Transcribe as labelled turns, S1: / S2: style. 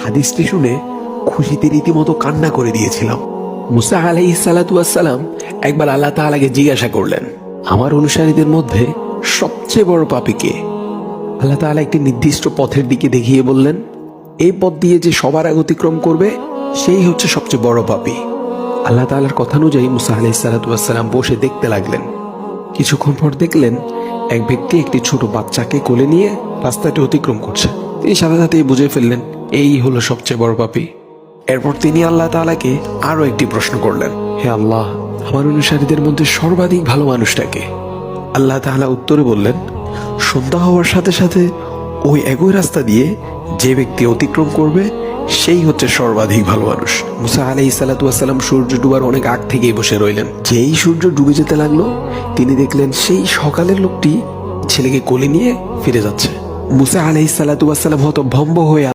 S1: হাদিসটি শুনে খুশিতে রীতিমতো কান্না করে দিয়েছিলাম। মুসা আলাইহিস সালাতু ওয়াস সালাম একবার আল্লাহ তাআলাকে জিজ্ঞাসা করলেন, আমার অনুসারীদের মধ্যে সবচেয়ে বড় পাপী কে? আল্লাহ তাআলা একটি নির্দিষ্ট পথের দিকে দেখিয়ে বললেন, এই পথ দিয়ে যে সবার আগে অতিক্রম করবে সেই হচ্ছে সবচেয়ে বড় পাপী। আল্লাহ তাআলার কথা অনুযায়ী মুসা আলাইহিস সালাতু ওয়াস সালাম বসে দেখতে লাগলেন। কিছুক্ষণ পর দেখলেন এক ব্যক্তি একটি ছোট বাচ্চাকে কোলে নিয়ে রাস্তাটি অতিক্রম করছে। তিনি সাথে সাথেই বুঝে ফেললেন এই হলো সবচেয়ে বড় পাপী। এরপর তিনি আল্লাহ তাআলাকে আরো একটি প্রশ্ন করলেন, হে আল্লাহ, আমার অনুসারীদের মধ্যে সর্বাধিক ভালো মানুষটাকে? আল্লাহ তাআলা উত্তরে বললেন, সন্ধ্যা হওয়ার সাথে সাথে ওই একই রাস্তা দিয়ে যে ব্যক্তি অতিক্রম করবে সেই হচ্ছে সর্বাধিক ভালো মানুষ। মুসা আলাইহিস সালাতু ওয়াস সালাম সূর্য ডুবার অনেক আগ থেকেই বসে রইলেন। যেই সূর্য ডুবে যেতে লাগলো তিনি দেখলেন সেই সকালের লোকটি ছেলেকে কোলে নিয়ে ফিরে যাচ্ছে। মুসা আলাইহিস সালাতু ওয়াস সালাম হতভম্ব হয়ে